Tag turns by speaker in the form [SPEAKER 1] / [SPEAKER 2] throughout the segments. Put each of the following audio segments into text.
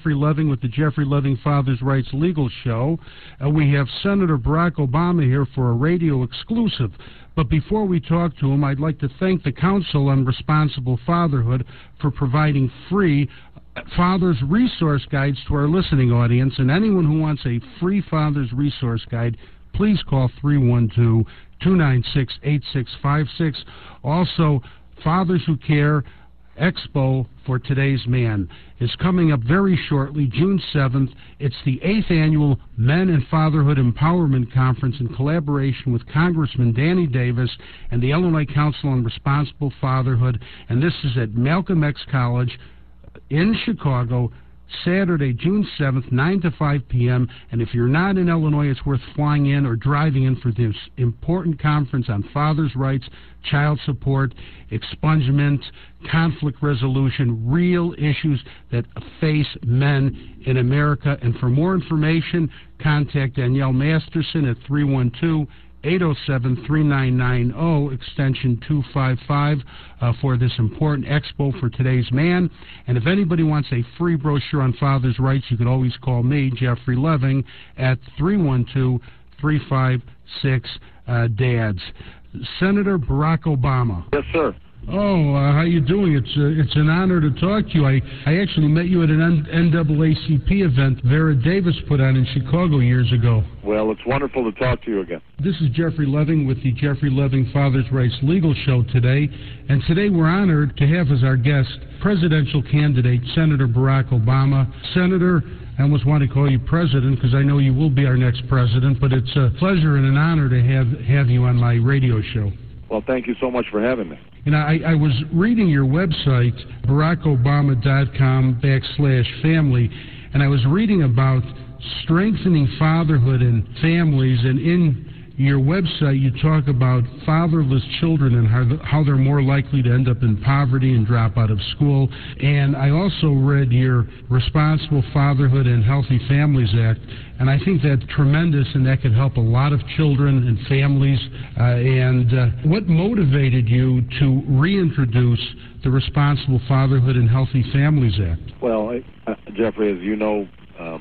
[SPEAKER 1] Jeffery Leving with the Jeffery Leving Father's Rights Legal Show. We have Senator Barack Obama here for a radio exclusive. But before we talk to him, I'd like to thank the Council on Responsible Fatherhood for providing free Father's Resource Guides to our listening audience. And anyone who wants a free Father's Resource Guide, please call 312-296-8656. Also, Fathers Who Care Expo for Today's Man is coming up very shortly, June 7th. It's the 8th Annual Men and Fatherhood Empowerment Conference in collaboration with Congressman Danny Davis and the Illinois Council on Responsible Fatherhood. And this is at Malcolm X College in Chicago, Saturday, June 7th, 9 to 5 p.m. And if you're not in Illinois, it's worth flying in or driving in for this important conference on fathers' rights, child support, expungement, conflict resolution, real issues that face men in America. And for more information, contact Danielle Masterson at 312-807-3990, extension 255, for this important expo for today's man. And if anybody wants a free brochure on fathers' rights, you can always call me, Jeffery Leving, at 312-356-DADS. Senator Barack Obama.
[SPEAKER 2] Yes, sir.
[SPEAKER 1] Oh, how you doing? It's an honor to talk to you. I actually met you at an NAACP event Vera Davis put on in Chicago years ago.
[SPEAKER 2] Well, it's wonderful to talk to you again.
[SPEAKER 1] This is Jeffery Leving with the Jeffery Leving Father's Rights Legal Show today. And today we're honored to have as our guest presidential candidate Senator Barack Obama. Senator, I almost want to call you president because I know you will be our next president, but it's a pleasure and an honor to have you on my radio show.
[SPEAKER 2] Well, thank you so much for having me.
[SPEAKER 1] And I was reading your website, barackobama.com/family, and I was reading about strengthening fatherhood and families, and in your website you talk about fatherless children and how they're more likely to end up in poverty and drop out of school. And I also read your Responsible Fatherhood and Healthy Families Act, and I think that's tremendous, and that could help a lot of children and families. What motivated you to reintroduce the Responsible Fatherhood and Healthy Families Act?
[SPEAKER 2] Well, Jeffrey, as you know,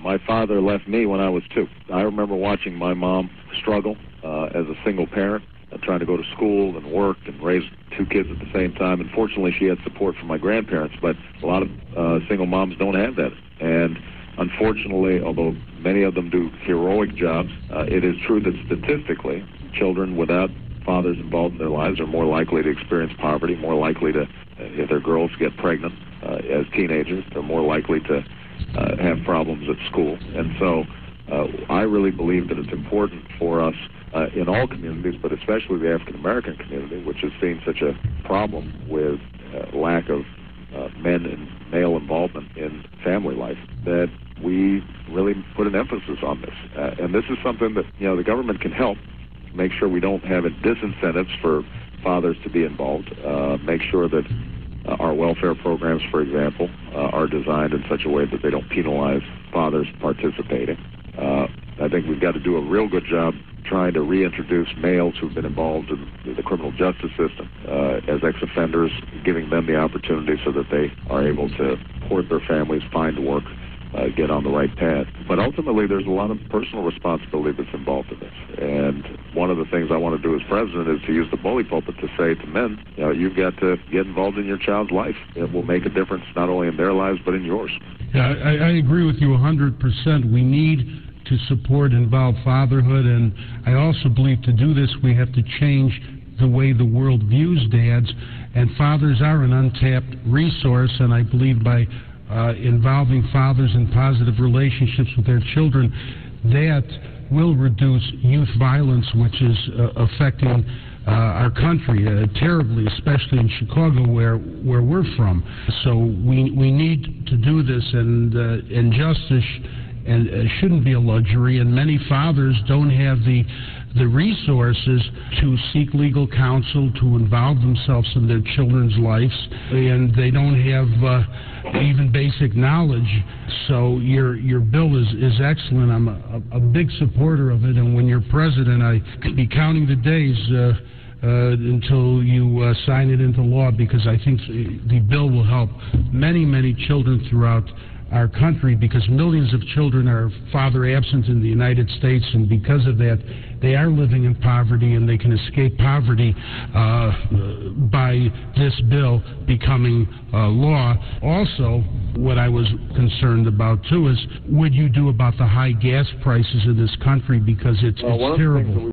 [SPEAKER 2] my father left me when I was 2. I remember watching my mom struggle as a single parent, trying to go to school and work and raise 2 kids at the same time. And fortunately, she had support from my grandparents, but a lot of single moms don't have that. And unfortunately, although many of them do heroic jobs, it is true that statistically, children without fathers involved in their lives are more likely to experience poverty, more likely to, if their girls get pregnant as teenagers, they're more likely to have problems at school. And so I really believe that it's important for us in all communities, but especially the African-American community, which has seen such a problem with lack of men and male involvement in family life, that we really put an emphasis on this. And this is something that, the government can help make sure we don't have disincentives for fathers to be involved, make sure that our welfare programs, for example, are designed in such a way that they don't penalize fathers participating. I think we've got to do a real good job trying to reintroduce males who've been involved in the criminal justice system as ex-offenders, giving them the opportunity so that they are able to support their families, find work, get on the right path. But ultimately, there's a lot of personal responsibility that's involved in this. And one of the things I want to do as president is to use the bully pulpit to say to men, you've got to get involved in your child's life. It will make a difference not only in their lives, but in yours.
[SPEAKER 1] Yeah, I agree with you 100%. We need to support involved fatherhood, and I also believe to do this we have to change the way the world views dads, and fathers are an untapped resource, and I believe by involving fathers in positive relationships with their children, that will reduce youth violence, which is affecting our country terribly, especially in Chicago, where we're from. So we need to do this, and justice shouldn't be a luxury, and many fathers don't have the resources to seek legal counsel, to involve themselves in their children's lives, and they don't have even basic knowledge. So your bill is excellent. I'm a big supporter of it, and when you're president, I could be counting the days until you sign it into law, because I think the bill will help many, many children throughout our country, because millions of children are father absent in the United States, and because of that, they are living in poverty, and they can escape poverty by this bill becoming law. Also, what I was concerned about, too, is what you do about the high gas prices in this country, because it's terrible.